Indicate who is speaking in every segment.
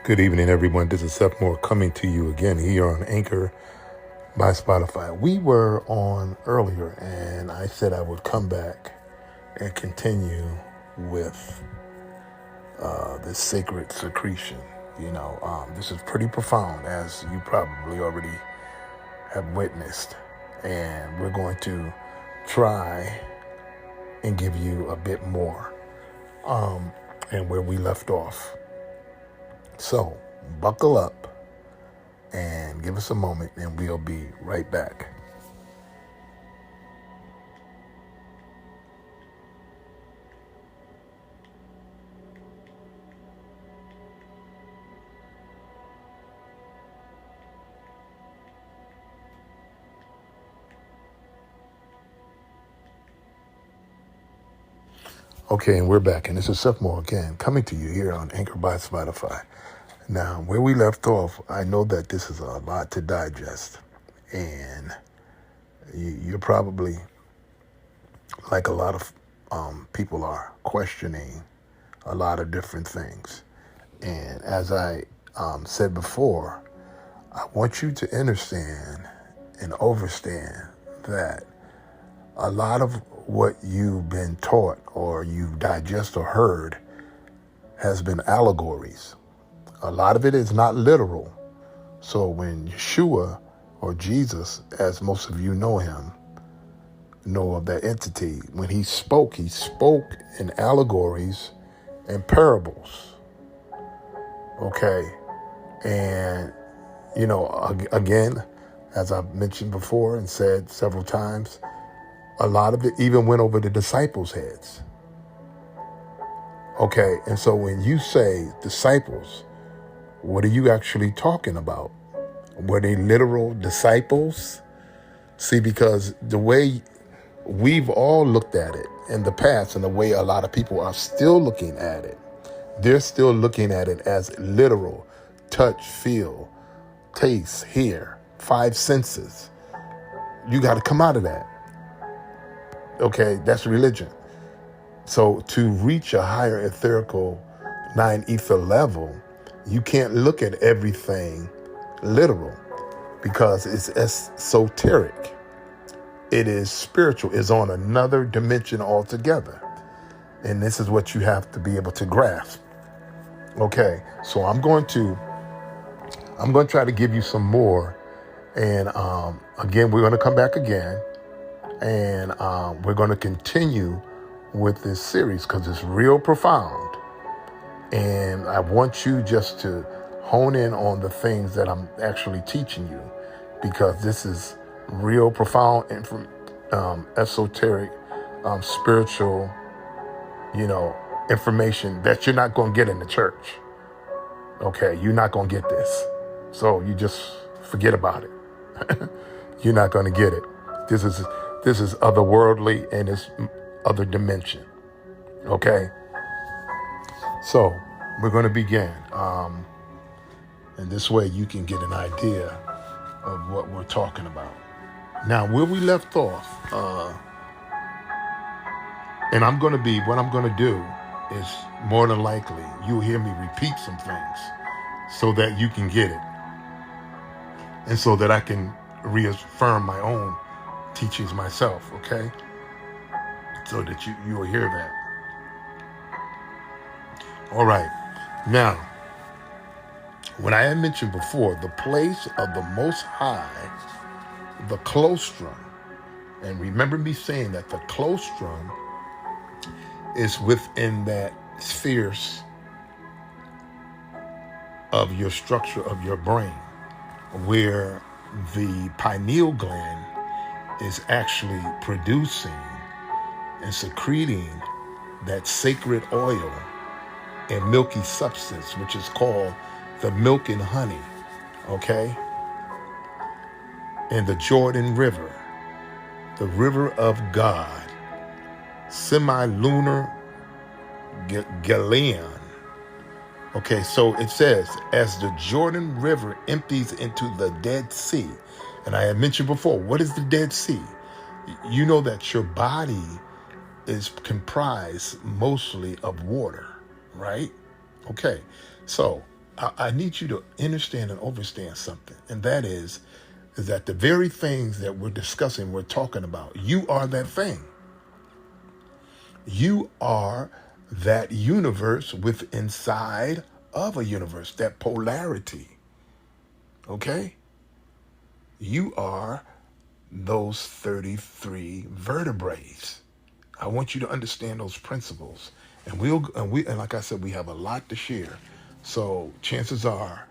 Speaker 1: Good evening, everyone. This is Seth Moore coming to you again here on Anchor by Spotify. We were on earlier, and I said I would come back and continue with this sacred secretion. This is pretty profound, as you probably already have witnessed, and we're going to try and give you a bit more and where we left off. So, buckle up and give us a moment, and we'll be right back. Okay, and we're back, and this is Seth Moore again, coming to you here on Anchor by Spotify. Now, where we left off, I know that this is a lot to digest, and you're probably, like a lot of people are, questioning a lot of different things. And as I said before, I want you to understand and overstand that a lot of what you've been taught or you've digested or heard has been allegories. A lot of it is not literal. So when Yeshua, or Jesus, as most of you know him, know of that entity, when he spoke in allegories and parables. Okay. And, again, as I've mentioned before and said several times, a lot of it even went over the disciples' heads. Okay, and so when you say disciples, what are you actually talking about? Were they literal disciples? See, because the way we've all looked at it in the past and the way a lot of people are still looking at it, they're still looking at it as literal: touch, feel, taste, hear, 5 senses. You got to come out of that. Okay, that's religion. So to reach a higher etherical 9 ether level, you can't look at everything literal because it's esoteric. It is spiritual. It's on another dimension altogether. And this is what you have to be able to grasp. Okay, so I'm going to try to give you some more. And again, we're going to come back again. And we're going to continue with this series because it's real profound. And I want you just to hone in on the things that I'm actually teaching you, because this is real profound, esoteric, spiritual, information that you're not going to get in the church. Okay, you're not going to get this. So you just forget about it. You're not going to get it. This is otherworldly, and it's other dimension. Okay? So we're going to begin. And this way you can get an idea of what we're talking about. Now, where we left off, and what I'm going to do is, more than likely, you'll hear me repeat some things so that you can get it. And so that I can reaffirm my own teachings myself, okay? So that you will hear that. All right. Now, when I had mentioned before, the place of the Most High, the claustrum, and remember me saying that the claustrum is within that spheres of your structure of your brain, where the pineal gland is actually producing and secreting that sacred oil and milky substance, which is called the milk and honey, okay? And the Jordan River, the river of God, semi-lunar Galilean. Okay, so it says, as the Jordan River empties into the Dead Sea, and I had mentioned before, what is the Dead Sea? You know that your body is comprised mostly of water, right? Okay, so I need you to understand and understand something, and that is that the very things that we're discussing, we're talking about, you are that thing. You are that universe with inside of a universe, that polarity. Okay? You are those 33 vertebrae. I want you to understand those principles. And like I said, we have a lot to share. So chances are,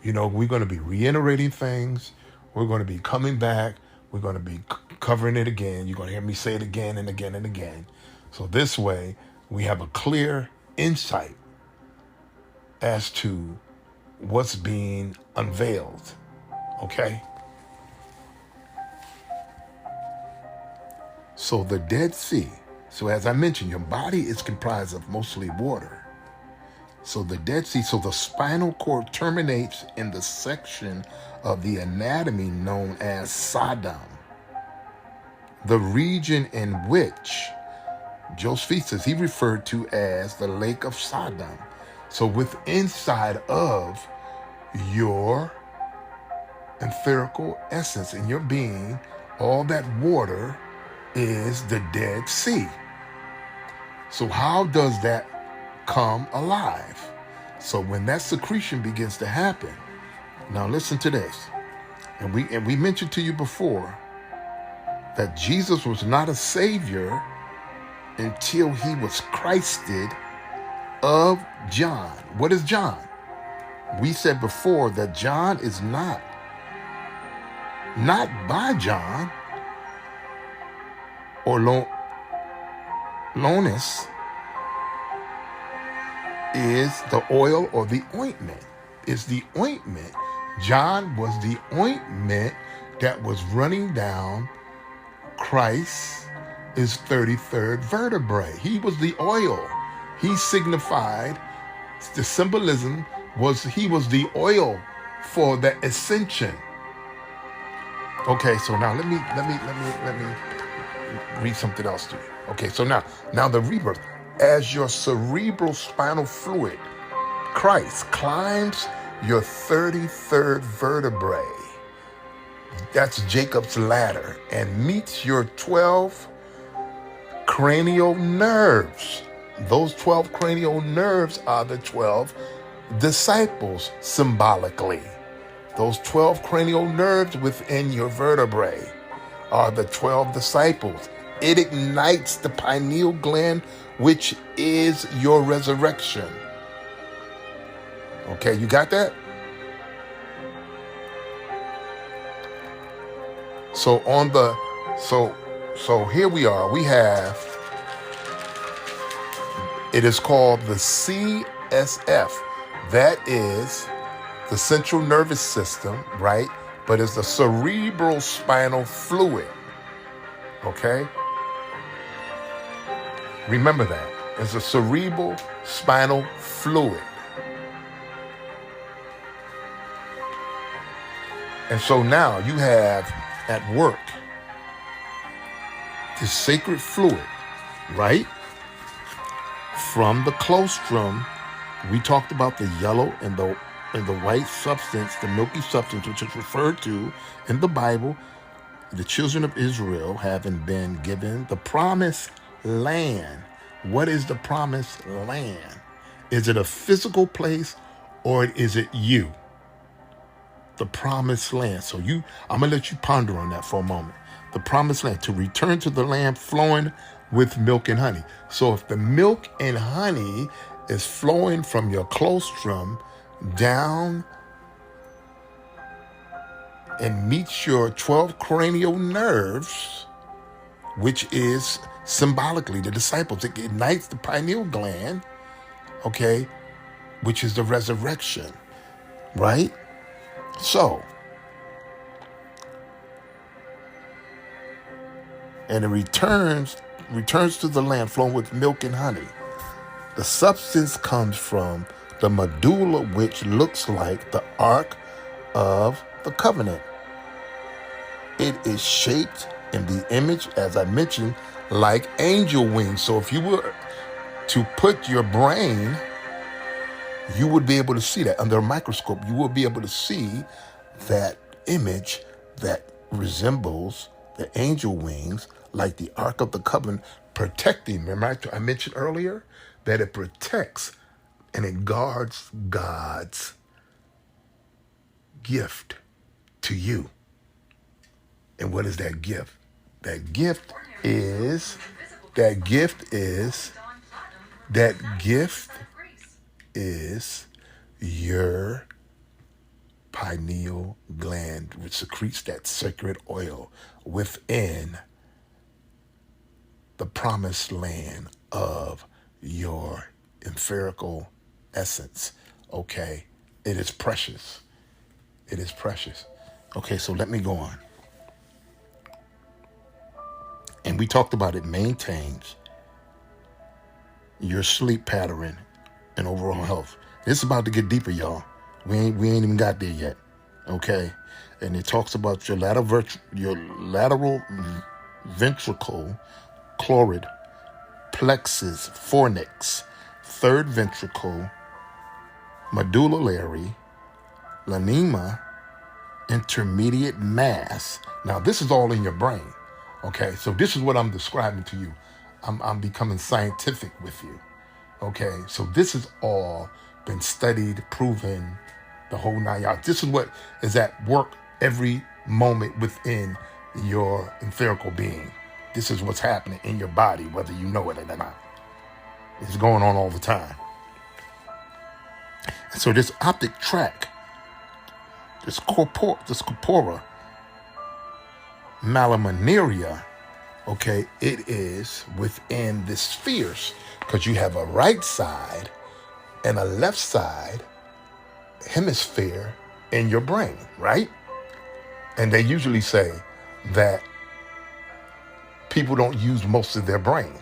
Speaker 1: we're going to be reiterating things. We're going to be coming back. We're going to be covering it again. You're going to hear me say it again and again and again. So this way, we have a clear insight as to what's being unveiled. Okay? So the Dead Sea. So as I mentioned, your body is comprised of mostly water. So the Dead Sea, so the spinal cord terminates in the section of the anatomy known as Sodom, the region in which Josephus, he referred to as the Lake of Sodom. So with inside of your etherical essence in your being, all that water is the Dead Sea. So how does that come alive? So when that secretion begins to happen, now listen to this, and we mentioned to you before that Jesus was not a savior until he was Christed of John. What is John? We said before that John is not by John or Lonis is the oil or the ointment. It's the ointment. John was the ointment that was running down Christ's 33rd vertebrae. He was the oil. He signified, the symbolism was he was the oil for the ascension. Okay, so now let me read something else to you. Okay, so now the rebirth. As your cerebral spinal fluid, Christ climbs your 33rd vertebrae. That's Jacob's ladder, and meets your 12 cranial nerves. Those 12 cranial nerves are the 12 disciples symbolically. Those 12 cranial nerves within your vertebrae are the 12 disciples. It ignites the pineal gland, which is your resurrection. Okay, you got that? So here we are. We have, it is called the CSF. That is the central nervous system, right? But it's the cerebral spinal fluid. Okay? Remember that. It's a cerebral spinal fluid. And so now you have at work this sacred fluid, right? From the colostrum, we talked about the yellow and the white substance, the milky substance, which is referred to in the Bible, the children of Israel having been given the promised land. What is the promised land? Is it a physical place or is it you? The promised land. So I'm going to let you ponder on that for a moment. The promised land, to return to the land flowing with milk and honey. So if the milk and honey is flowing from your colostrum down and meets your 12 cranial nerves, which is symbolically the disciples, it ignites the pineal gland, okay, which is the resurrection, right? So, and it returns to the land flowing with milk and honey. The substance comes from the medulla, which looks like the Ark of the Covenant. It is shaped in the image, as I mentioned, like angel wings. So if you were to put your brain you would be able to see that under a microscope. You will be able to see that image that resembles the angel wings, like the Ark of the Covenant, protecting. Remember, I mentioned earlier that it protects and it guards God's gift to you. And what is that gift? That gift is, that gift is, that gift is your pineal gland, which secretes that sacred oil within the promised land of your etherical essence. Okay, it is precious. It is precious. Okay, so let me go on. And we talked about it maintains your sleep pattern and overall health. It's about to get deeper, y'all. We ain't even got there yet. Okay, and it talks about your lateral ventricle, choroid, plexus, fornix, third ventricle, medullary, lanema, intermediate mass. Now, this is all in your brain. Okay, so this is what I'm describing to you. I'm becoming scientific with you. Okay, so this has all been studied, proven, the whole nine yards. This is what is at work every moment within your etherical being. This is what's happening in your body, whether you know it or not. It's going on all the time. And so this optic tract, this corpora malaminaria, okay, it is within the spheres, because you have a right side and a left side hemisphere in your brain, right? And they usually say that people don't use most of their brain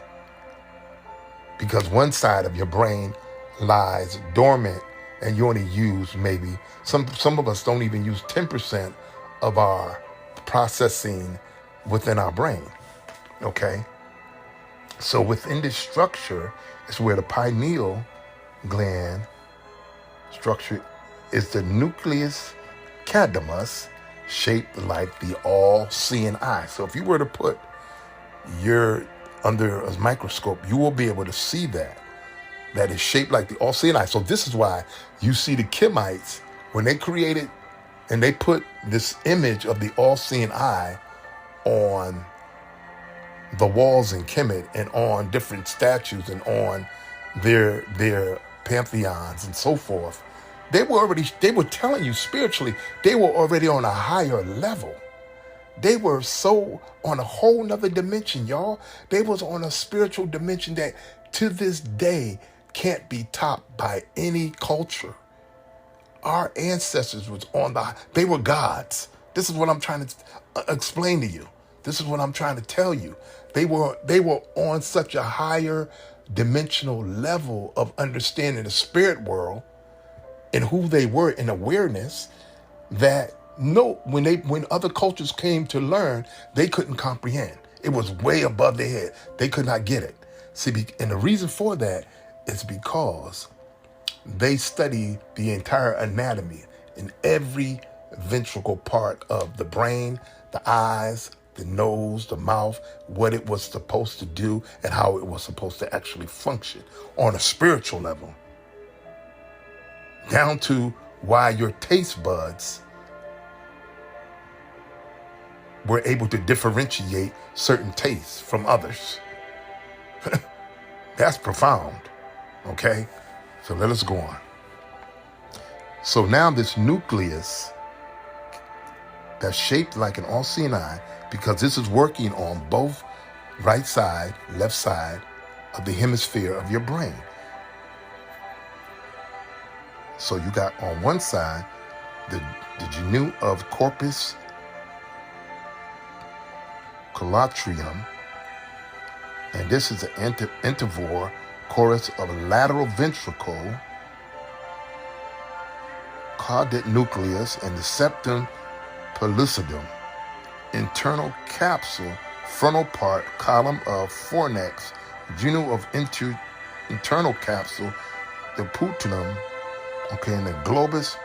Speaker 1: because one side of your brain lies dormant and you only use maybe, some of us don't even use 10% of our processing within our brain, okay? So within this structure is where the pineal gland structure is the nucleus accumbens, shaped like the all-seeing eye. So if you were to put your under a microscope, you will be able to see that is shaped like the all-seeing eye. So this is why you see the Kemites, when they created and they put this image of the all-seeing eye on the walls in Kemet and on different statues and on their pantheons and so forth, they were telling you spiritually, they were already on a higher level. They were so on a whole nother dimension, y'all. They was on a spiritual dimension that to this day can't be topped by any culture. Our ancestors was they were gods. This is what I'm trying to explain to you. This is what I'm trying to tell you. They were on such a higher dimensional level of understanding the spirit world and who they were in awareness that when other cultures came to learn, they couldn't comprehend. It was way above their head. They could not get it. See, and the reason for that is because they study the entire anatomy in every ventricle part of the brain, the eyes, the nose, the mouth, what it was supposed to do and how it was supposed to actually function on a spiritual level. Down to why your taste buds were able to differentiate certain tastes from others. That's profound, okay? So let us go on. So now this nucleus that's shaped like an all-seeing eye, because this is working on both right side, left side of the hemisphere of your brain. So you got on one side the genu of corpus calotrium, and this is the intervor chorus of lateral ventricle, caudate nucleus, and the septum pellucidum, internal capsule, frontal part, column of fornix, genu of internal capsule, the putnam, Okay, and the globus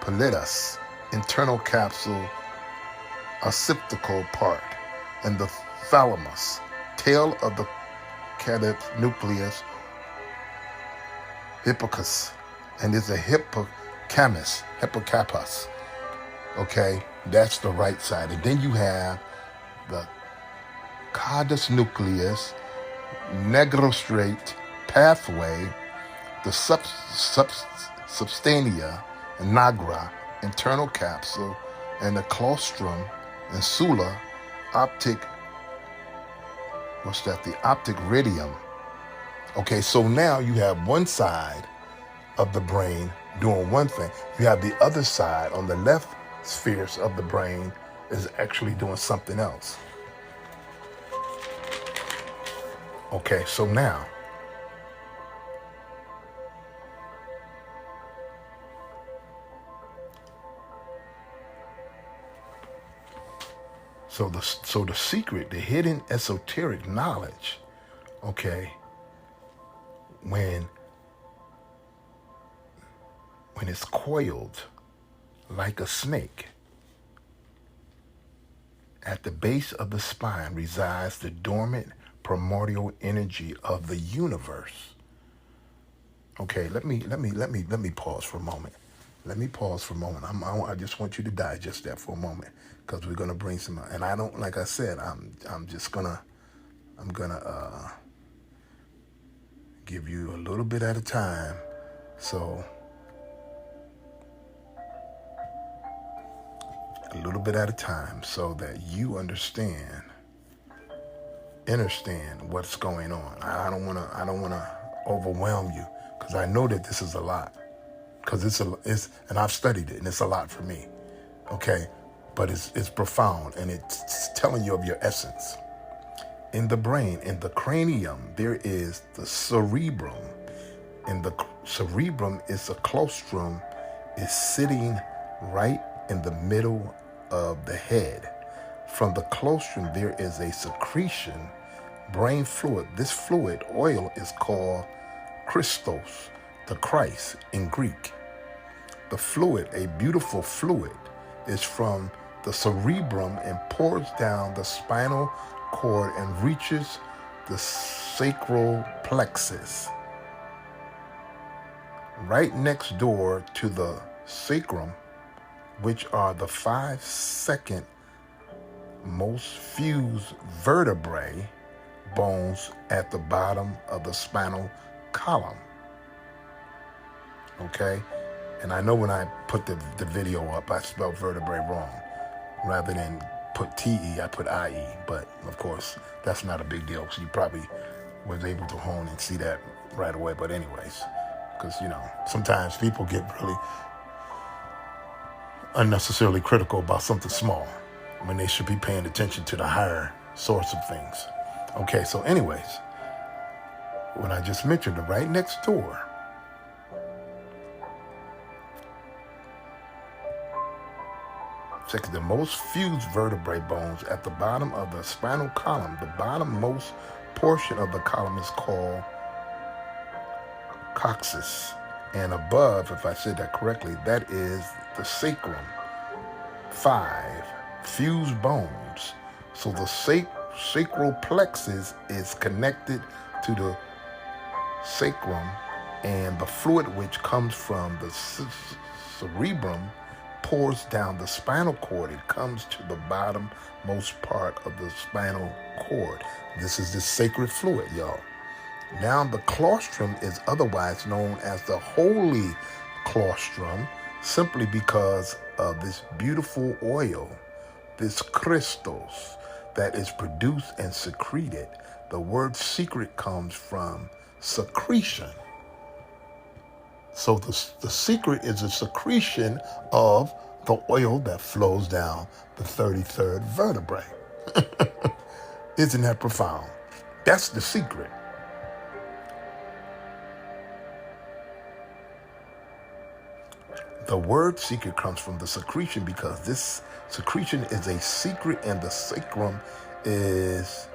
Speaker 1: pallidus, internal capsule, occipital part, and the thalamus, tail of the calyx nucleus, hippocus, and is a hippocampus. Okay, that's the right side. And then you have the caudus nucleus, negrostrate pathway, the substantia nigra, internal capsule, and the claustrum, insula, optic, the optic radium. Okay, so now you have one side of the brain doing one thing. You have the other side on the left spheres of the brain is actually doing something else. Okay, so now, so the secret, the hidden esoteric knowledge, okay, when it's coiled like a snake, at the base of the spine resides the dormant primordial energy of the universe. Okay, let me pause for a moment. Let me pause for a moment. I just want you to digest that for a moment, because we're gonna bring some. And I don't, like I said, I'm gonna give you a little bit at a time. So a little bit at a time, so that you understand what's going on. I don't wanna overwhelm you, because I know that this is a lot. Because and I've studied it, and it's a lot for me. Okay, but it's profound, and it's telling you of your essence. In the brain, in the cranium, there is the cerebrum. And the cerebrum is a claustrum, is sitting right in the middle of the head. From the claustrum, there is a secretion, brain fluid. This fluid, oil, is called Christos, the Christ in Greek. The fluid, a beautiful fluid, is from the cerebrum and pours down the spinal cord and reaches the sacral plexus. Right next door to the sacrum, which are the 5 second most fused vertebrae bones at the bottom of the spinal column. Okay? And I know when I put the video up, I spelled vertebrae wrong. Rather than put T-E, I put I-E. But, of course, that's not a big deal. So you probably was able to hone and see that right away. But anyways, because, sometimes people get really unnecessarily critical about something small when they should be paying attention to the higher source of things. Okay, so anyways, when I just mentioned it, right next door, check the most fused vertebrae bones at the bottom of the spinal column. The bottommost portion of the column is called coccyx. And above, if I said that correctly, that is the sacrum. 5 fused bones. So the sacral plexus is connected to the sacrum, and the fluid which comes from the cerebrum pours down the spinal cord. It comes to the bottommost part of the spinal cord. This is the sacred fluid, y'all. Now the claustrum is otherwise known as the holy claustrum, simply because of this beautiful oil, this Christos, that is produced and secreted. The word secret comes from secretion. So the secret is a secretion of the oil that flows down the 33rd vertebrae. Isn't that profound? That's the secret. The word secret comes from the secretion, because this secretion is a secret, and the sacrum is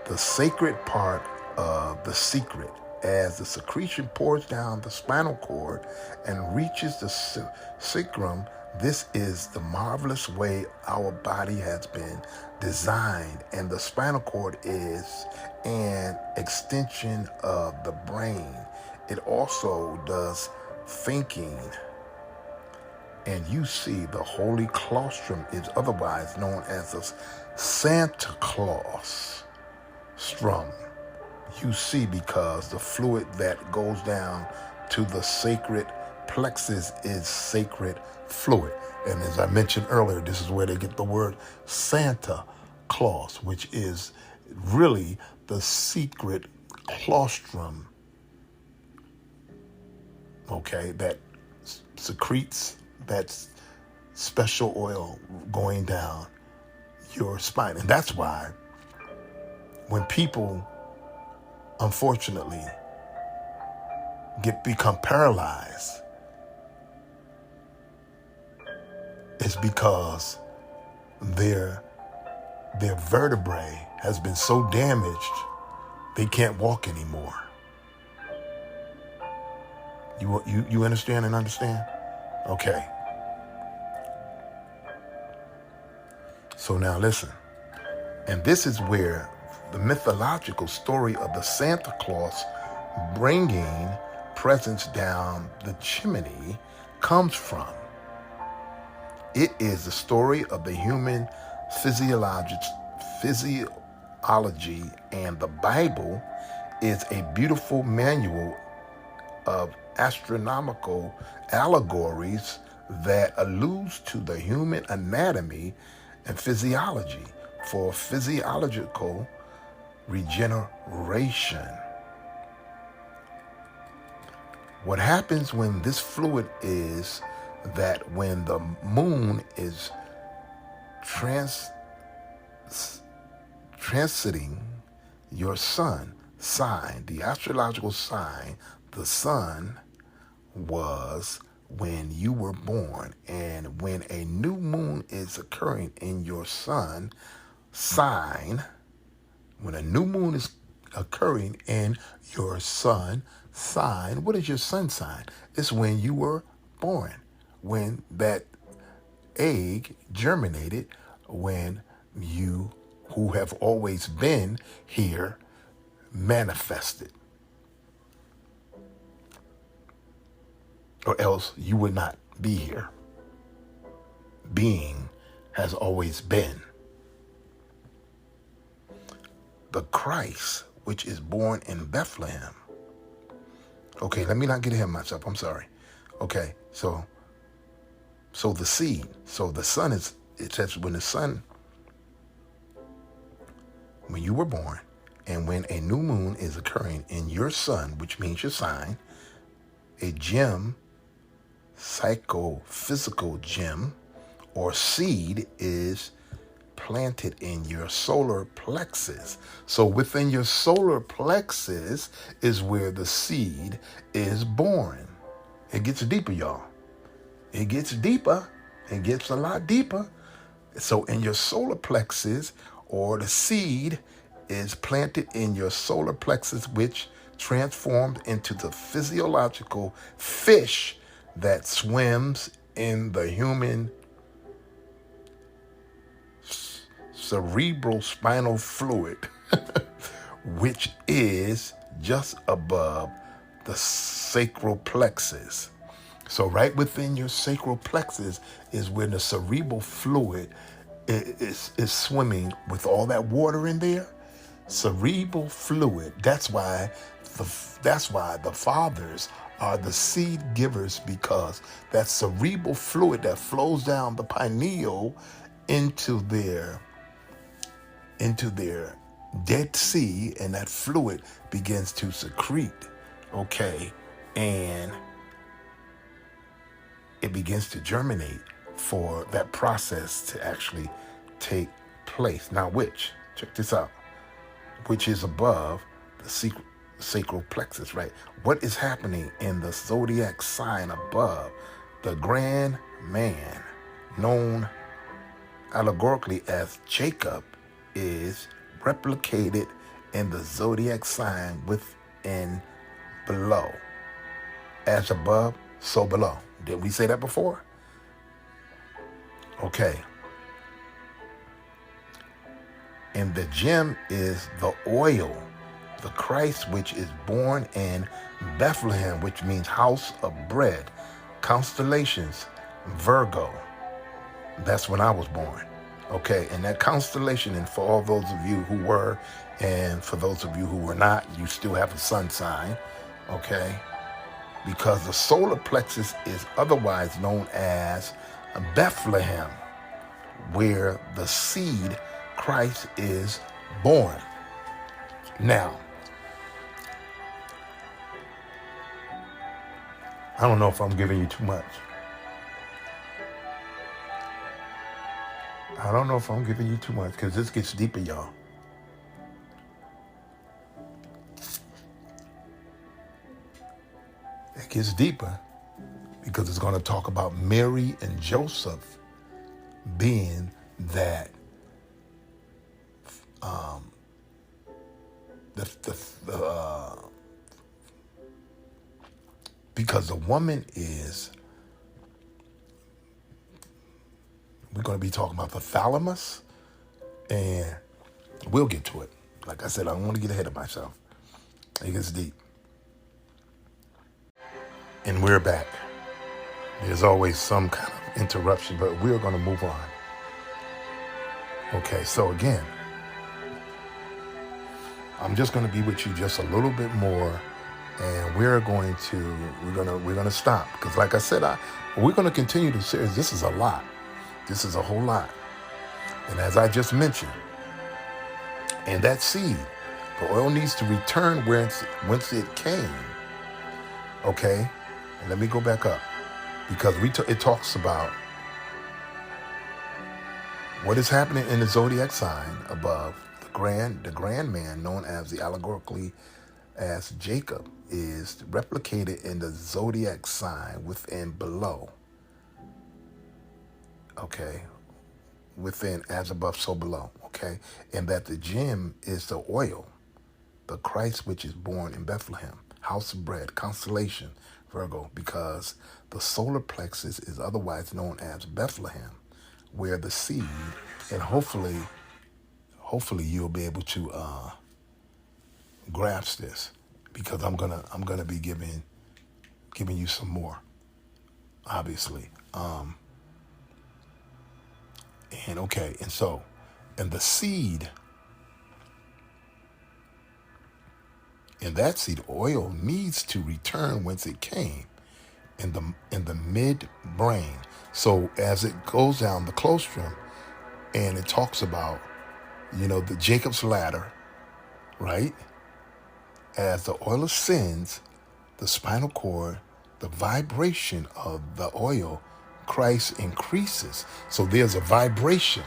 Speaker 1: the sacred part of the secret. as the secretion pours down the spinal cord and reaches the sacrum. This is the marvelous way our body has been designed, and the spinal cord is an extension of the brain. It also does thinking. And you see, the holy claustrum is otherwise known as the Santa Claus strum. You see, because the fluid that goes down to the sacred plexus is sacred fluid. And as I mentioned earlier, this is where they get the word Santa Claus, which is really the secret claustrum, okay, that secretes that special oil going down your spine. And that's why when people, unfortunately, become paralyzed, it's because their vertebrae has been so damaged they can't walk anymore. You understand and understand? Okay. So now listen. And this is where the mythological story of the Santa Claus bringing presents down the chimney comes from. It is the story of the human physiology, and the Bible is a beautiful manual of astronomical allegories that alludes to the human anatomy and physiology for physiological regeneration. What happens when this fluid is that when the moon is transiting your sun sign, the astrological sign, the sun was when you were born. And when a new moon is occurring in your sun sign, when a new moon is occurring in your sun sign, what is your sun sign? It's when you were born, when that egg germinated, when you, who have always been here, manifested. Or else you would not be here. Being has always been. The Christ, which is born in Bethlehem. Okay, let me not get ahead of myself. I'm sorry. Okay, so the seed. So the sun is, it says when the sun, when you were born, and when a new moon is occurring in your sun, which means your sign, a gem, psychophysical gem, or seed is planted in your solar plexus. So within your solar plexus is where the seed is born. It gets deeper, y'all. It gets deeper. It gets a lot deeper. So in your solar plexus, or the seed is planted in your solar plexus, which transformed into the physiological fish that swims in the human cerebral spinal fluid, which is just above the sacral plexus. So right within your sacral plexus is where the cerebral fluid is swimming with all that water in there. Cerebral fluid. That's why the fathers are the seed givers, because that cerebral fluid that flows down the pineal into their Dead Sea, and that fluid begins to secrete, okay, and it begins to germinate for that process to actually take place. Now, check this out, which is above the sacral plexus, right? What is happening in the zodiac sign above? The grand man, known allegorically as Jacob, is replicated in the zodiac sign within below. As above, so below. Did we say that before? Okay. And the gem is the oil, the Christ which is born in Bethlehem, which means house of bread, constellations, Virgo. That's when I was born. Okay, and that constellation, and for all those of you who were, and for those of you who were not, you still have a sun sign, okay? Because the solar plexus is otherwise known as Bethlehem, where the seed Christ is born. Now, I don't know if I'm giving you too much. I don't know if I'm giving you too much, because this gets deeper, y'all. It gets deeper because it's going to talk about Mary and Joseph being that because the woman is, we're going to be talking about the thalamus, and we'll get to it. Like I said, I don't want to get ahead of myself. It gets deep. And we're back. There's always some kind of interruption, but we're going to move on. Okay, so again, I'm just going to be with you just a little bit more, and we're going to stop, because like I said, we're going to continue the series. This is a lot. This is a whole lot. And as I just mentioned, and that seed, the oil needs to return whence it came. Okay, and let me go back up, because it talks about what is happening in the zodiac sign above. The grand man, known as the allegorically as Jacob, is replicated in the zodiac sign within below. Okay, within as above, so below. Okay, and that the gem is the oil, the Christ which is born in Bethlehem, house of bread, constellation, Virgo, because the solar plexus is otherwise known as Bethlehem, where the seed, and hopefully you'll be able to grasp this, because I'm gonna be giving you some more, obviously. And the seed, and that seed oil needs to return whence it came, in the mid brain. So as it goes down the colostrum, and it talks about, the Jacob's ladder, right? As the oil ascends, the spinal cord, the vibration of the oil, Christ increases. So there's a vibration.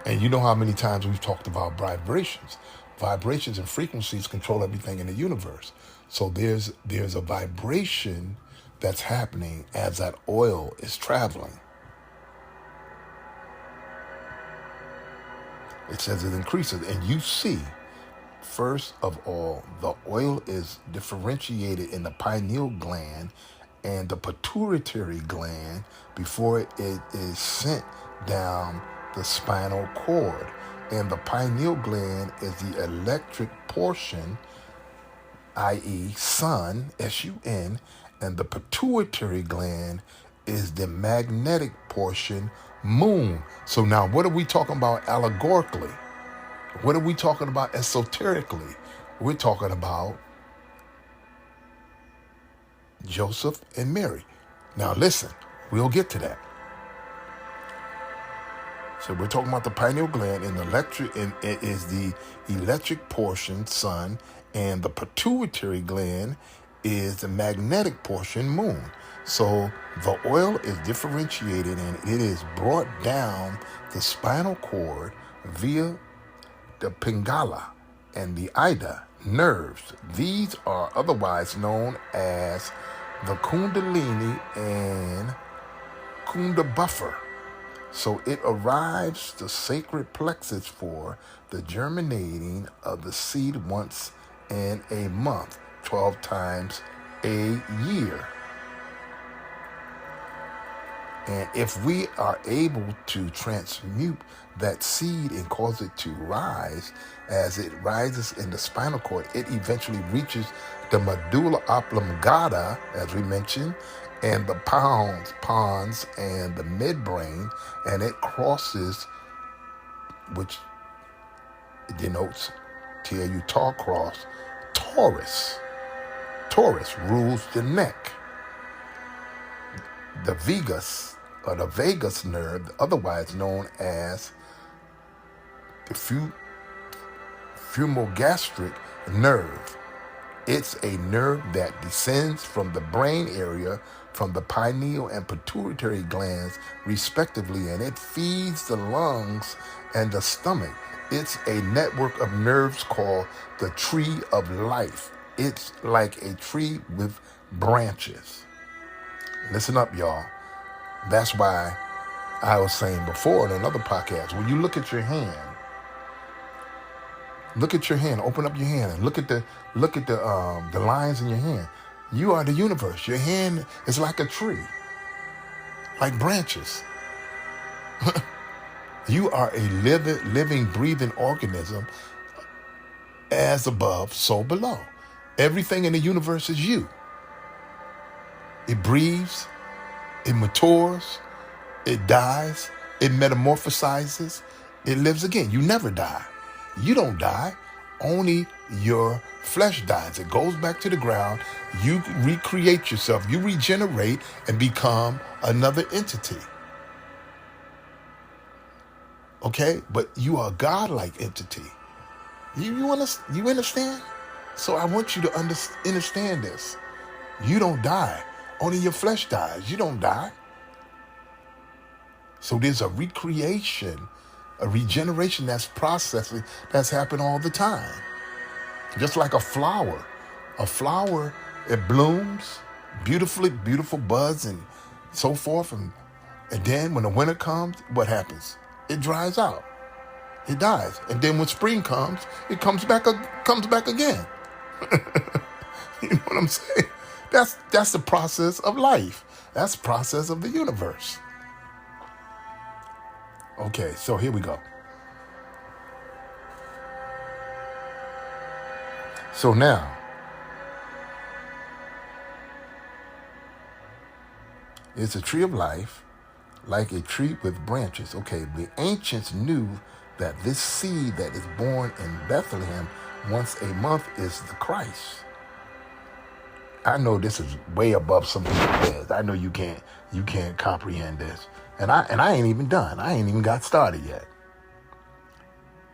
Speaker 1: And you know how many times we've talked about vibrations. Vibrations and frequencies control everything in the universe. So there's a vibration that's happening as that oil is traveling. It says it increases. And you see, first of all, the oil is differentiated in the pineal gland and the pituitary gland before it is sent down the spinal cord. And the pineal gland is the electric portion, i.e. sun, S-U-N, and the pituitary gland is the magnetic portion, moon. So now what are we talking about allegorically? What are we talking about esoterically? We're talking about Joseph and Mary. Now listen, we'll get to that. So we're talking about the pineal gland, and it is the electric portion, sun, and the pituitary gland is the magnetic portion, moon. So the oil is differentiated, and it is brought down the spinal cord via the Pingala and the Ida nerves. These are otherwise known as the Kundalini and Kunda buffer. So it arrives the sacred plexus for the germinating of the seed once in a month. 12 times a year. And if we are able to transmute that seed and cause it to rise, as it rises in the spinal cord, it eventually reaches the medulla oblongata, as we mentioned, and the pons and the midbrain, and it crosses, which denotes TAU tall cross, Taurus. Taurus rules the neck. The vagus, or the vagus nerve, otherwise known as the fumogastric nerve. It's a nerve that descends from the brain area, from the pineal and pituitary glands, respectively, and it feeds the lungs and the stomach. It's a network of nerves called the tree of life. It's like a tree with branches. Listen up, y'all. That's why I was saying before in another podcast, when you look at your hand, open up your hand and look at the lines in your hand. You are the universe. Your hand is like a tree, like branches. You are a living, breathing organism, as above, so below. Everything in the universe is you. It breathes, it matures, it dies, it metamorphosizes, it lives again. You never die. You don't die. Only your flesh dies. It goes back to the ground. You recreate yourself. You regenerate and become another entity. Okay? But you are a godlike entity. You understand? So I want you to understand this. You don't die. Only your flesh dies. You don't die. So there's a recreation, a regeneration that's processing, that's happening all the time. Just like a flower. A flower, it blooms beautifully, beautiful buds and so forth. And then when the winter comes, what happens? It dries out. It dies. And then when spring comes, it comes back again. You know what I'm saying? That's the process of life. That's the process of the universe. Okay, so here we go. So now, it's a tree of life, like a tree with branches. Okay, the ancients knew that this seed that is born in Bethlehem once a month is the Christ. I know this is way above some people's heads. I know you can't comprehend this. And I ain't even done. I ain't even got started yet.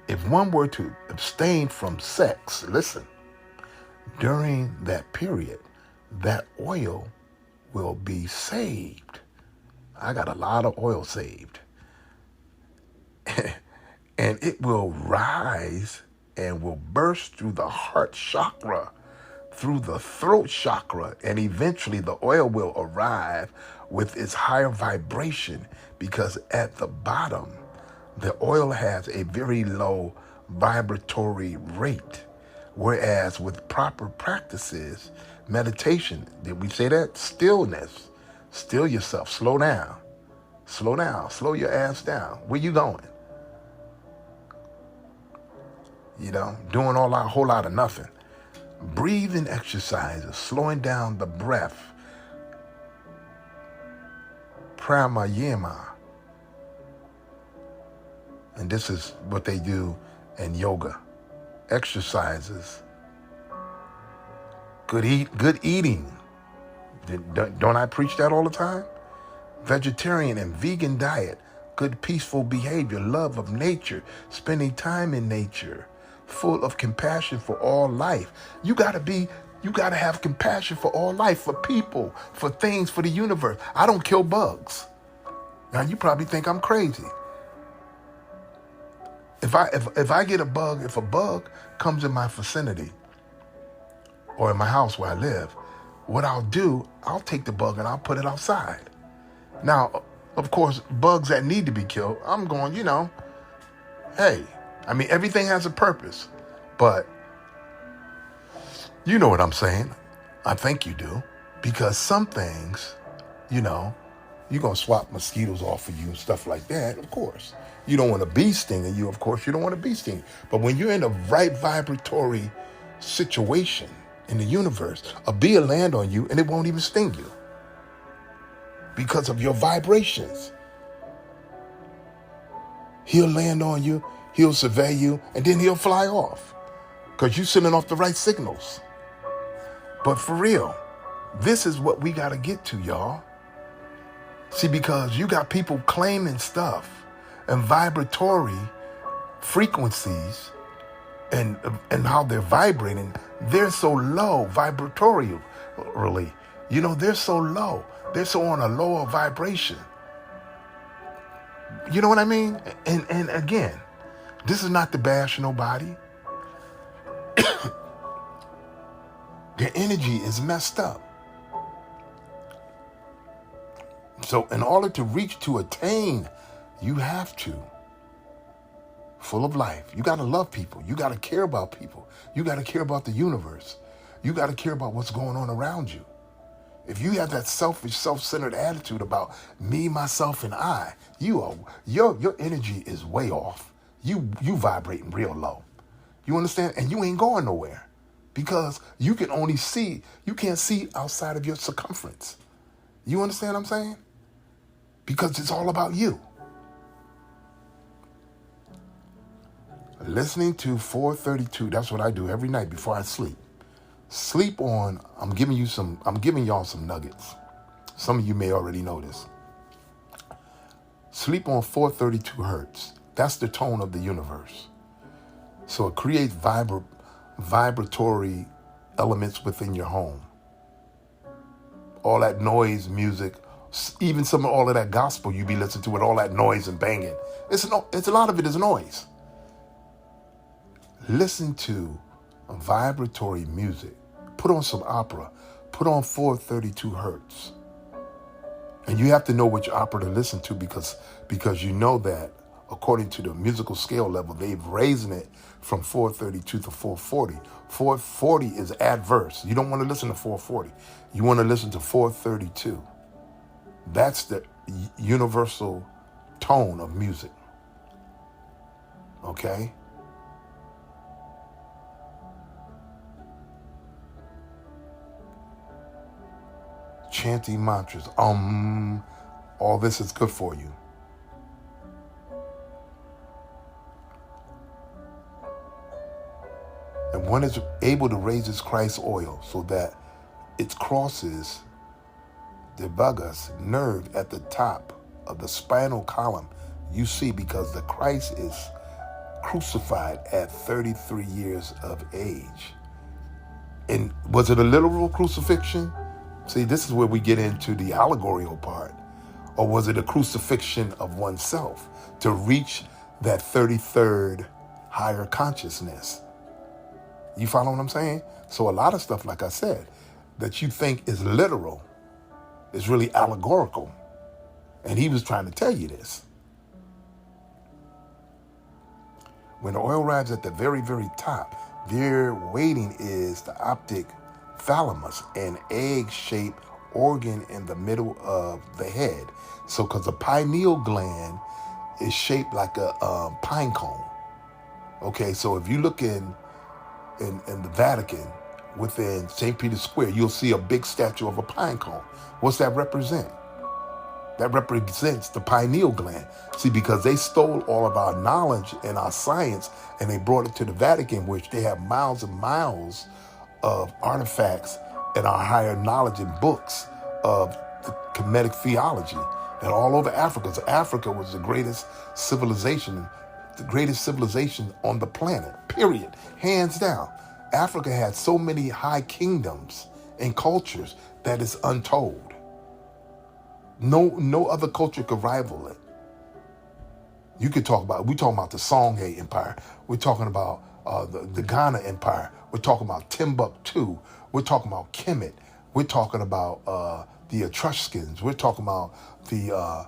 Speaker 1: If one were to abstain from sex, listen, during that period, that oil will be saved. I got a lot of oil saved. And it will rise and will burst through the heart chakra, through the throat chakra, and eventually the oil will arrive with its higher vibration, because at the bottom, the oil has a very low vibratory rate. Whereas with proper practices, meditation, did we say that? Stillness. Still yourself. Slow down. Slow down. Slow your ass down. Where you going? You know, doing a whole lot of nothing. Breathing exercises, slowing down the breath. Pranayama. And this is what they do in yoga. Exercises. Good eating. Don't I preach that all the time? Vegetarian and vegan diet. Good peaceful behavior. Love of nature. Spending time in nature. Full of compassion for all life. You gotta have compassion for all life, for people, for things, for the universe. I don't kill bugs. Now you probably think I'm crazy. If I get a bug, if a bug comes in my vicinity or in my house where I live, what I'll do, I'll take the bug and I'll put it outside. Now, of course, bugs that need to be killed, I'm going, hey, I mean, everything has a purpose, but, You know what I'm saying? I think you do. Because some things, you know, you're going to swap mosquitoes off of you and stuff like that, of course. You don't want a bee stinging you, of course. You don't want a bee stinging. But when you're in the right vibratory situation in the universe, a bee will land on you and it won't even sting you because of your vibrations. He'll land on you, he'll survey you, and then he'll fly off because you're sending off the right signals. But for real, this is what we got to get to, y'all. See, because you got people claiming stuff and vibratory frequencies and how they're vibrating. They're so low vibratorily. You know, they're so low. They're so on a lower vibration. You know what I mean? And again, this is not to bash nobody. Their energy is messed up. So in order to reach, to attain, you have to. Full of life. You got to love people. You got to care about people. You got to care about the universe. You got to care about what's going on around you. If you have that selfish, self-centered attitude about me, myself, and I, your energy is way off. You vibrating real low. You understand? And you ain't going nowhere because you can't see outside of your circumference. You understand what I'm saying? Because it's all about you. Listening to 432, that's what I do every night before I sleep. Sleep on, I'm giving y'all some nuggets. Some of you may already know this. Sleep on 432 hertz. That's the tone of the universe. So it creates vibratory elements within your home. All that noise, music, even all of that gospel you be listening to with all that noise and banging. It's a lot of it is noise. Listen to vibratory music. Put on some opera. Put on 432 hertz. And you have to know which opera to listen to because you know that according to the musical scale level, they've raised it from 432 to 440. 440 is adverse. You don't want to listen to 440. You want to listen to 432. That's the universal tone of music. Okay? Chanting mantras. All this is good for you. And one is able to raise its Christ oil so that it crosses the vagus nerve at the top of the spinal column. You see, because the Christ is crucified at 33 years of age. And was it a literal crucifixion? See, this is where we get into the allegorical part. Or was it a crucifixion of oneself to reach that 33rd higher consciousness? You follow what I'm saying? So a lot of stuff, like I said, that you think is literal is really allegorical. And he was trying to tell you this. When the oil arrives at the very, very top, there waiting is the optic thalamus, an egg-shaped organ in the middle of the head. So, because the pineal gland is shaped like a pine cone. Okay, so if you look in the Vatican, within St. Peter's Square, you'll see a big statue of a pine cone. What's that represent? That represents the pineal gland. See, because they stole all of our knowledge and our science and they brought it to the Vatican, which they have miles and miles of artifacts and our higher knowledge in books of the Kemetic theology and all over Africa. So Africa was the greatest civilization on the planet, period, hands down. Africa had so many high kingdoms and cultures that is untold. No other culture could rival it. We're talking about the Songhai Empire. We're talking about the Ghana Empire. We're talking about Timbuktu. We're talking about Kemet. We're talking about the Etruscans. We're talking about the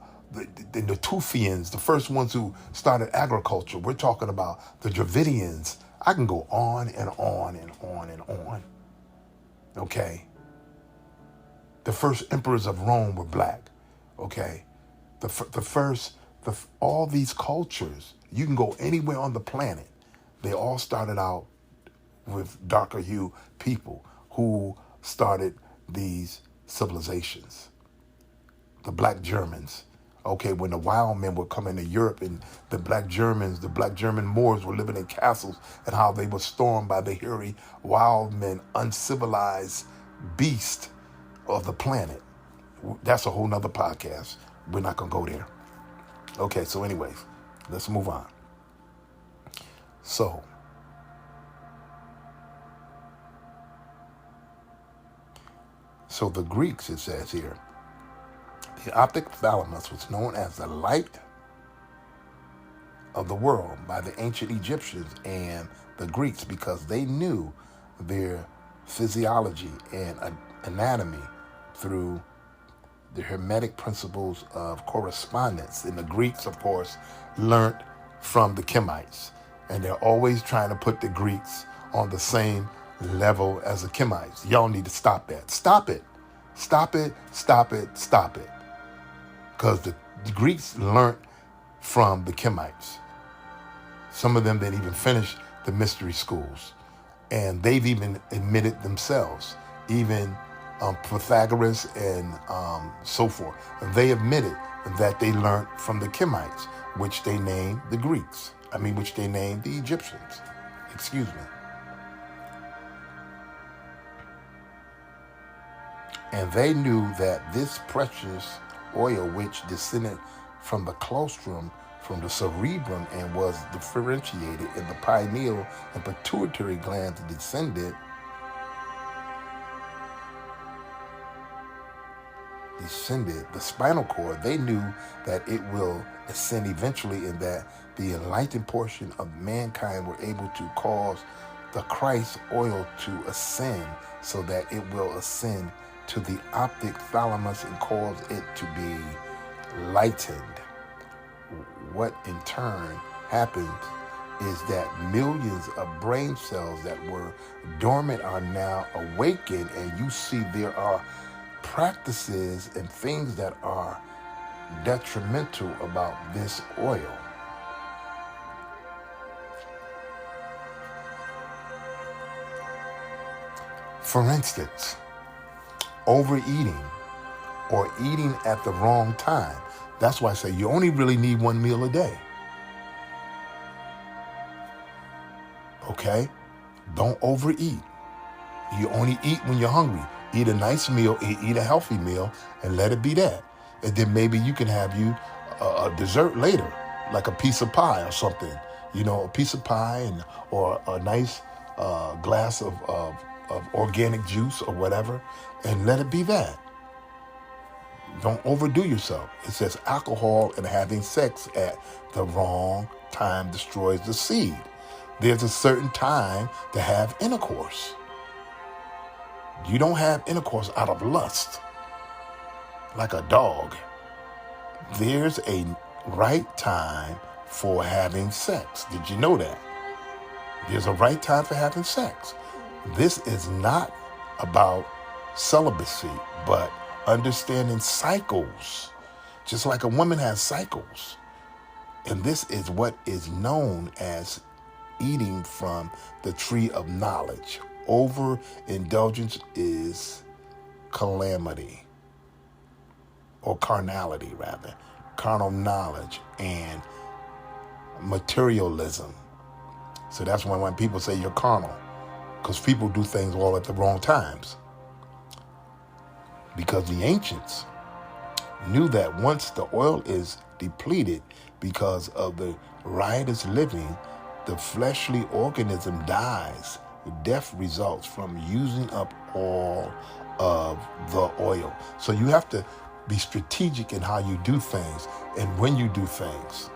Speaker 1: Natufians, the first ones who started agriculture. We're talking about the Dravidians. I can go on and on and on and on. Okay. The first emperors of Rome were black. Okay. The first, all these cultures, you can go anywhere on the planet. They all started out with darker hue people who started these civilizations. The black Germans. Okay, when the wild men were coming to Europe and the black Germans, the black German Moors were living in castles and how they were stormed by the hairy wild men, uncivilized beast of the planet. That's a whole nother podcast. We're not going to go there. Okay, so anyways, let's move on. So, the Greeks, it says here, the optic thalamus was known as the light of the world by the ancient Egyptians and the Greeks because they knew their physiology and anatomy through the Hermetic principles of correspondence. And the Greeks, of course, learned from the Kemites. And they're always trying to put the Greeks on the same level as the Kemites. Y'all need to stop that. Stop it. Stop it. Stop it. Stop it. Because the Greeks learned from the Kemites. Some of them didn't even finish the mystery schools. And they've even admitted themselves, even Pythagoras and so forth. They admitted that they learned from the Kemites, which they named the Greeks. Which they named the Egyptians. Excuse me. And they knew that this precious oil, which descended from the colostrum, from the cerebrum, and was differentiated in the pineal and pituitary glands, descended the spinal cord. They knew that it will ascend eventually, and that the enlightened portion of mankind were able to cause the Christ oil to ascend, so that it will ascend to the optic thalamus and cause it to be lightened. What in turn happens is that millions of brain cells that were dormant are now awakened, and you see there are practices and things that are detrimental about this oil. For instance, overeating or eating at the wrong time. That's why I say you only really need one meal a day. Okay? Don't overeat. You only eat when you're hungry. Eat a nice meal, eat a healthy meal, and let it be that. And then maybe you can have you a dessert later, like a piece of pie or something. A piece of pie or a nice glass of organic juice or whatever, and let it be that. Don't overdo yourself. It says alcohol and having sex at the wrong time destroys the seed. There's a certain time to have intercourse. You don't have intercourse out of lust, like a dog. There's a right time for having sex. Did you know that? There's a right time for having sex. This is not about celibacy, but understanding cycles. Just like a woman has cycles. And this is what is known as eating from the tree of knowledge. Overindulgence is calamity, or carnality rather. Carnal knowledge and materialism. So that's when people say you're carnal, because people do things all at the wrong times. Because the ancients knew that once the oil is depleted because of the riotous living, the fleshly organism dies. Death results from using up all of the oil. So you have to be strategic in how you do things and when you do things.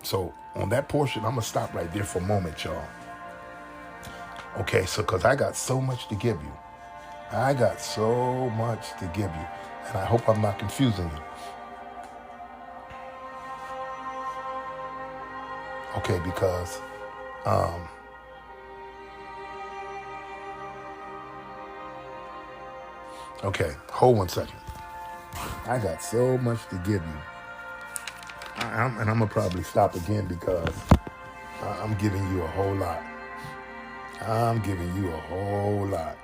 Speaker 1: So on that portion, I'm going to stop right there for a moment, y'all. Okay, so because I got so much to give you. I got so much to give you. And I hope I'm not confusing you. Okay, because Okay, hold 1 second. I got so much to give you. And I'm going to probably stop again because I'm giving you a whole lot. I'm giving you a whole lot.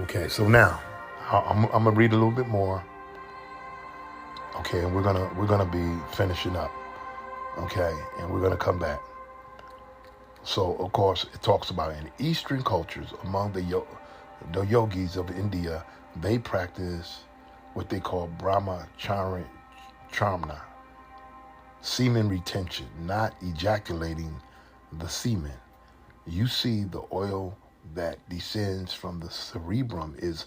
Speaker 1: Okay, so now I'm gonna read a little bit more. Okay, and we're gonna be finishing up. Okay, and we're gonna come back. So of course it talks about in Eastern cultures among the yogis of India, they practice what they call brahmacharya, semen retention, not ejaculating the semen. You see, the oil that descends from the cerebrum is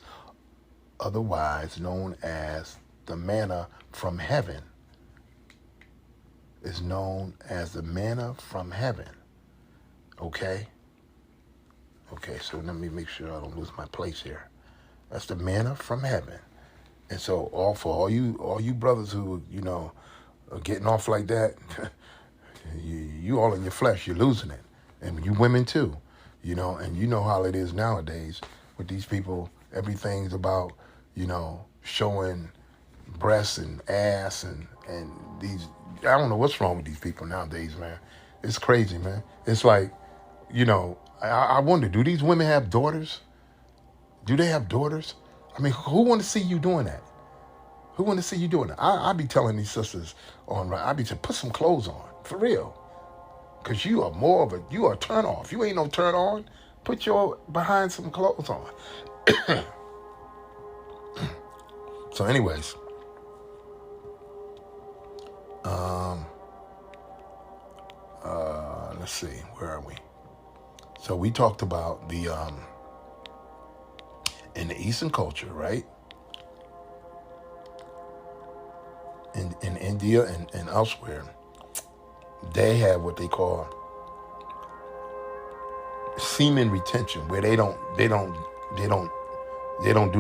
Speaker 1: otherwise known as the manna from heaven. Is known as the manna from heaven. Okay? Okay, so let me make sure I don't lose my place here. That's the manna from heaven. And so all you brothers who, are getting off like that, you all in your flesh, you're losing it. And you women too. And you know how it is nowadays with these people. Everything's about, showing breasts and ass and these. I don't know what's wrong with these people nowadays, man. It's crazy, man. It's like, I wonder, do these women have daughters? Do they have daughters? I mean, who want to see you doing that? Who want to see you doing that? I be telling these sisters I be saying, put some clothes on, for real. Because you are a turn off. You ain't no turn on. Put your behind some clothes on. So anyways, let's see, where are we? So we talked about the, in the Eastern culture, right? In India and elsewhere, they have what they call semen retention, where they don't do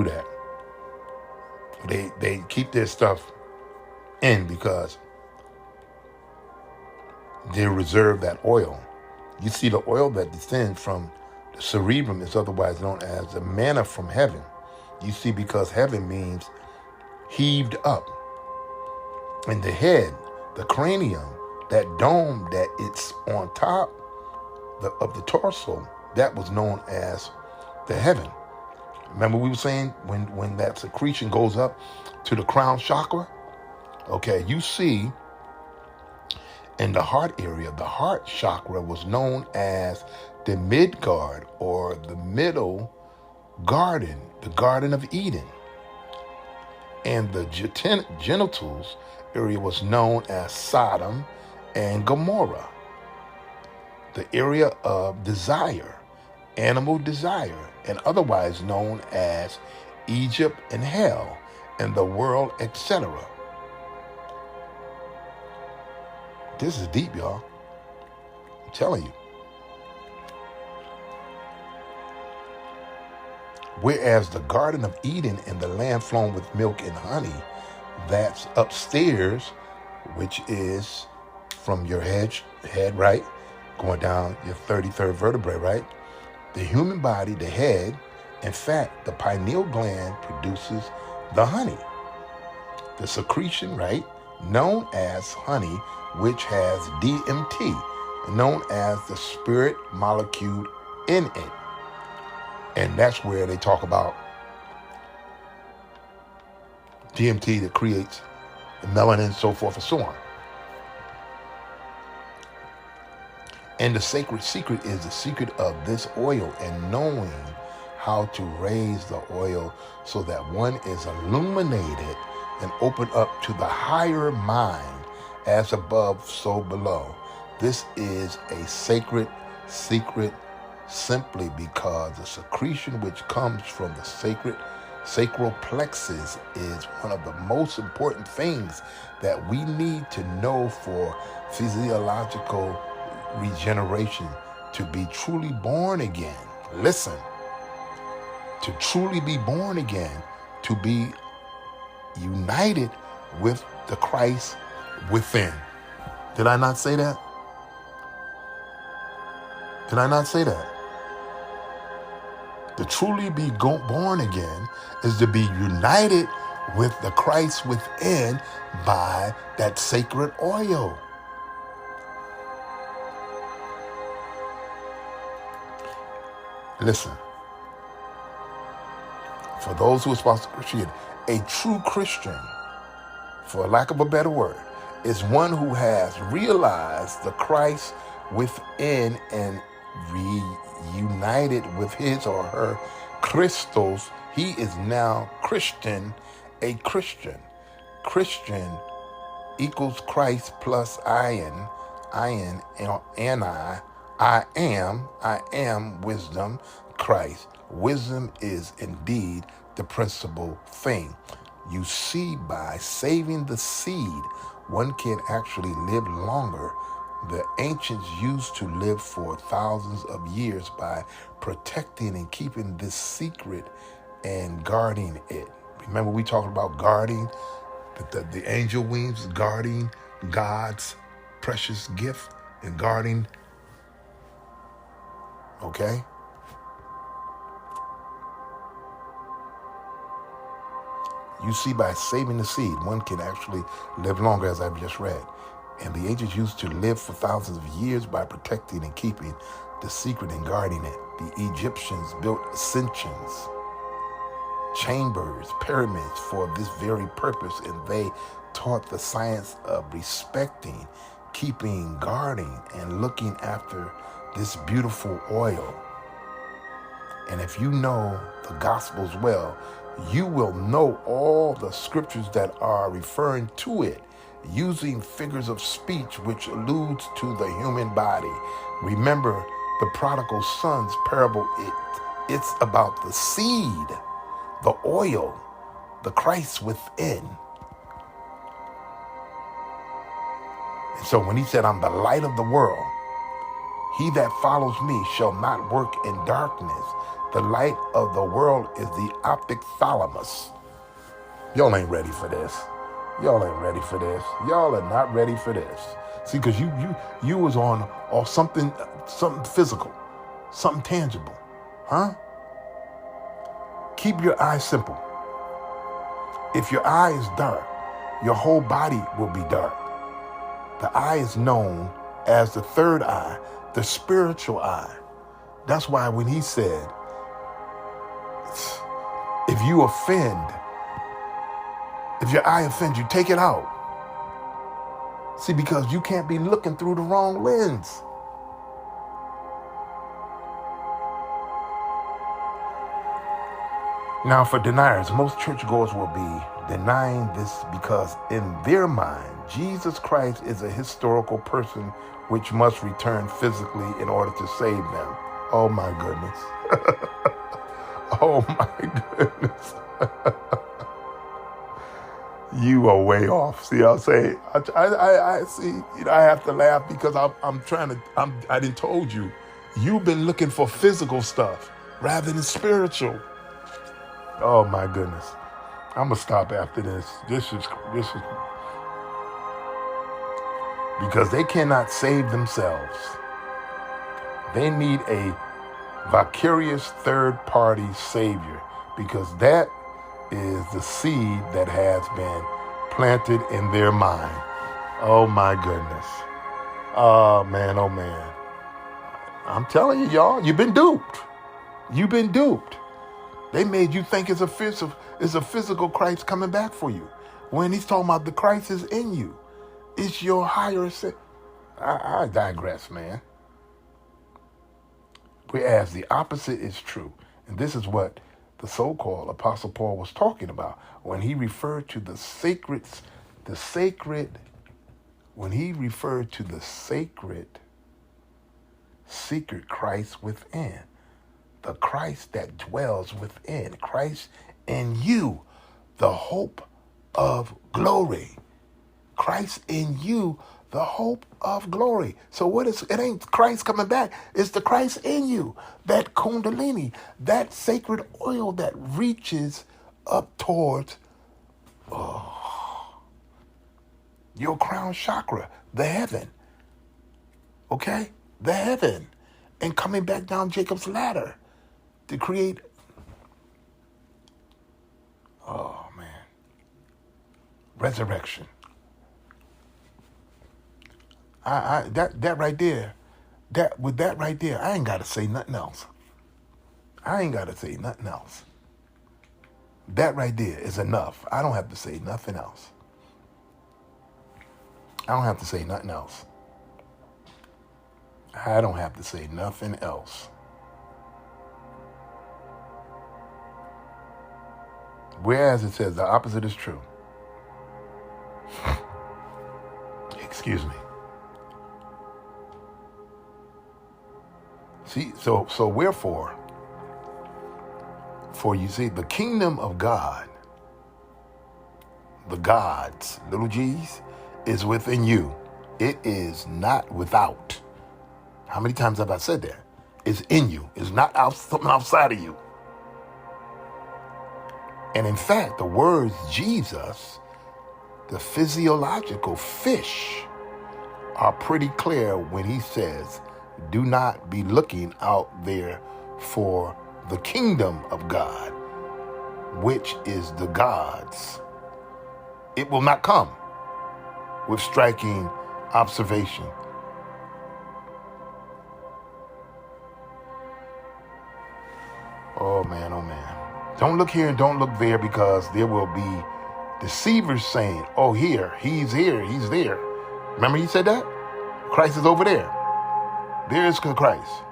Speaker 1: that. They keep their stuff in because they reserve that oil. You see, the oil that descends from the cerebrum is otherwise known as the manna from heaven. You see, because heaven means heaved up. And the head, the cranium, that dome that it's on top of the torso, that was known as the heaven. Remember we were saying when that secretion goes up to the crown chakra? Okay, you see in the heart area, the heart chakra was known as the Midgard, or the middle garden, the Garden of Eden. And the genitals area was known as Sodom and Gomorrah. The area of desire, animal desire, and otherwise known as Egypt and hell and the world, etc. This is deep, y'all. I'm telling you. Whereas the Garden of Eden and the land flowing with milk and honey, that's upstairs, which is from your head, right? Going down your 33rd vertebrae, right? The human body, the head, in fact, the pineal gland produces the honey. The secretion, right? Known as honey, which has DMT, known as the spirit molecule in it. And that's where they talk about DMT that creates the melanin, so forth and so on. And the sacred secret is the secret of this oil and knowing how to raise the oil so that one is illuminated and open up to the higher mind, as above, so below. This is a sacred secret simply because the secretion which comes from the sacral plexus is one of the most important things that we need to know for physiological regeneration, to be truly born again. Listen, to truly be born again, to be united with the Christ within. Did I not say that? Did I not say that? To truly be born again is to be united with the Christ within by that sacred oil. Listen, for those who espouse Christianity, a true Christian, for lack of a better word, is one who has realized the Christ within and reunited with his or her Christos. He is now Christian, a Christian. Christian equals Christ plus I am wisdom, Christ. Wisdom is indeed the principal thing. You see, by saving the seed, one can actually live longer. The ancients used to live for thousands of years by protecting and keeping this secret and guarding it. Remember, we talked about guarding the angel wings, guarding God's precious gift and guarding, okay? You see, by saving the seed, one can actually live longer, as I've just read. And the ancients used to live for thousands of years by protecting and keeping the secret and guarding it. The Egyptians built ascensions, chambers, pyramids for this very purpose, and they taught the science of respecting, keeping, guarding, and looking after this beautiful oil. And if you know the Gospels well, you will know all the scriptures that are referring to it, using figures of speech which alludes to the human body. Remember the prodigal son's parable. It's about the seed, the oil, the Christ within. And so when he said, I'm the light of the world, he that follows me shall not work in darkness. The light of the world is the ophthalmos. Y'all ain't ready for this. Y'all ain't ready for this. Y'all are not ready for this. See, because you was on something physical, something tangible, huh? Keep your eye simple. If your eye is dark, your whole body will be dark. The eye is known as the third eye, the spiritual eye. That's why when he said, if you offend, if your eye offends you, take it out. See, because you can't be looking through the wrong lens. Now, for deniers, most churchgoers will be denying this because in their mind, Jesus Christ is a historical person which must return physically in order to save them. Oh my goodness. Oh my goodness. You are way off. See, I'll say, I see, I have to laugh because I didn't told you, you've been looking for physical stuff rather than spiritual. Oh my goodness. I'm gonna stop after this. This is because they cannot save themselves. They need a vicarious third-party savior, because that is the seed that has been planted in their mind. Oh my goodness. Oh man, oh man. I'm telling you, y'all, you've been duped. You've been duped. They made you think it's a physical Christ coming back for you, when he's talking about the Christ is in you. It's your higher self. I digress, man. Whereas the opposite is true. And this is what the so-called Apostle Paul was talking about when he referred to the sacred secret Christ within. The Christ that dwells within. Christ in you, the hope of glory. Christ in you, the hope of glory. So what is it? Ain't Christ coming back. It's the Christ in you. That kundalini, that sacred oil that reaches up towards your crown chakra, the heaven. Okay? The heaven. And coming back down Jacob's ladder to create, oh man, resurrection. That right there, that right there, I ain't gotta say nothing else. I ain't gotta say nothing else. That right there is enough. I don't have to say nothing else. I don't have to say nothing else. I don't have to say nothing else. Whereas it says the opposite is true. Excuse me. See, so wherefore, for you see, the kingdom of God, the gods, little g's, is within you. It is not without. How many times have I said that? It's in you. It's not something outside of you. And in fact, the words Jesus, the physiological fish, are pretty clear when he says, do not be looking out there for the kingdom of God, which is the gods. It will not come with striking observation. Oh man, oh man. Don't look here and don't look there, because there will be deceivers saying, oh, he's there. Remember he said that? Christ is over there. There is Christ,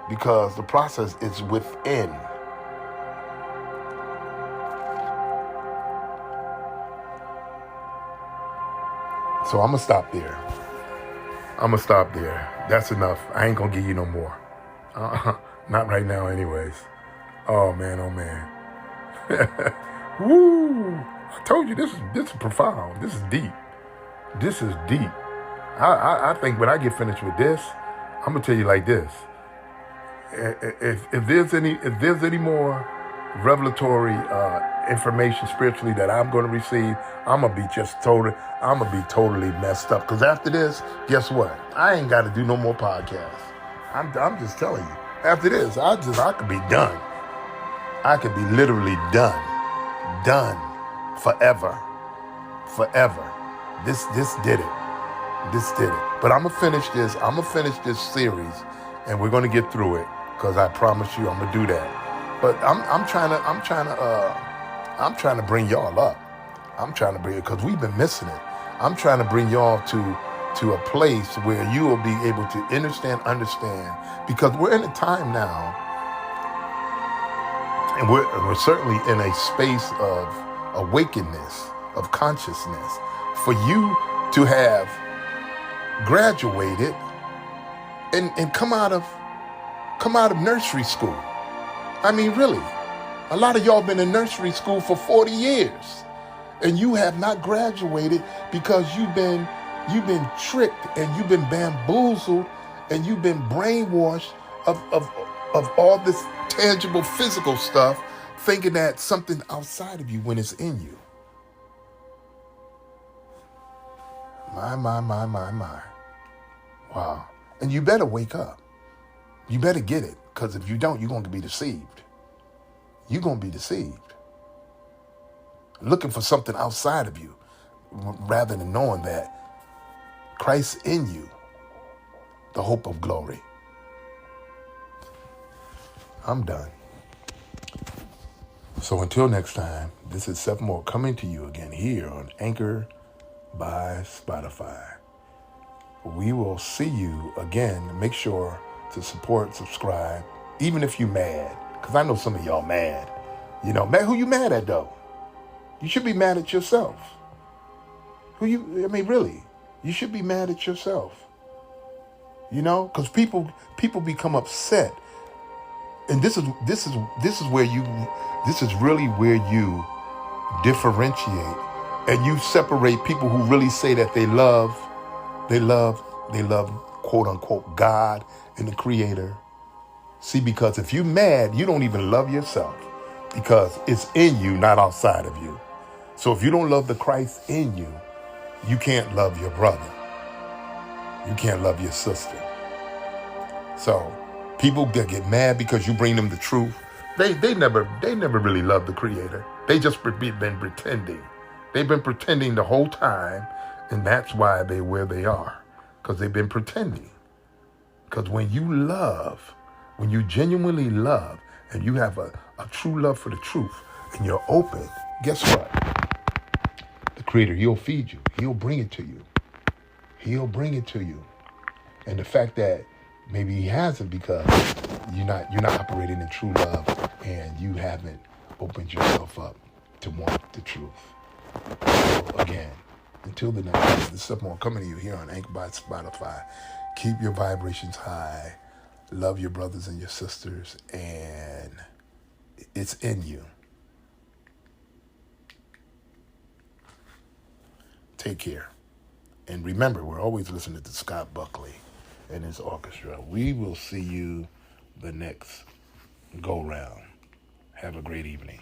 Speaker 1: because the process is within. So I'm going to stop there. That's enough. I ain't going to give you no more. Not right now anyways. Oh man, oh man. Woo! I told you this is profound. This is deep. This is deep. I think when I get finished with this, I'm gonna tell you like this. If there's any more revelatory information spiritually that I'm gonna receive, I'm gonna be totally messed up. Because after this, guess what? I ain't got to do no more podcasts. I'm just telling you. After this, I could be done. I could be literally done forever. This did it. But I'm gonna finish this series, and we're gonna get through it, because I promise you I'm gonna do that. But I'm trying to bring y'all up. I'm trying to bring it, because we've been missing it. I'm trying to bring y'all to a place where you will be able to understand, because we're in a time now. And we're certainly in a space of awakeness, of consciousness. For you to have graduated and come out of nursery school. I mean, really, a lot of y'all been in nursery school for 40 years, and you have not graduated because you've been tricked, and you've been bamboozled, and you've been brainwashed of all this tangible physical stuff, thinking that something outside of you when it's in you. My. Wow. And you better wake up. You better get it, because if you don't, you're going to be deceived. You're going to be deceived. Looking for something outside of you, rather than knowing that Christ in you, the hope of glory. I'm done. So until next time, this is Seth Moore coming to you again here on Anchor by Spotify. We will see you again. Make sure to support, subscribe, even if you're mad, because I know some of y'all mad. Man, who you mad at though? You should be mad at yourself. Really, you should be mad at yourself. Because people become upset. And this is really where you differentiate, and you separate people who really say that they love quote unquote God and the Creator. See, because if you're mad, you don't even love yourself. because it's in you, not outside of you. So if you don't love the Christ in you, you can't love your brother. You can't love your sister. So people that get mad because you bring them the truth, they never really love the Creator. They just been pretending. They've been pretending the whole time, and that's why they're where they are, because they've been pretending. Because when you love, when you genuinely love, and you have a true love for the truth, and you're open, guess what? The Creator, He'll feed you. He'll bring it to you. He'll bring it to you. And the fact that maybe He hasn't because you're not operating in true love, and you haven't opened yourself up to want the truth. So again, until the next time, this is something coming to you here on Anchor by Spotify. Keep your vibrations high. Love your brothers and your sisters, and it's in you. Take care. And remember, we're always listening to Scott Buckley and his orchestra. We will see you the next go round. Have a great evening.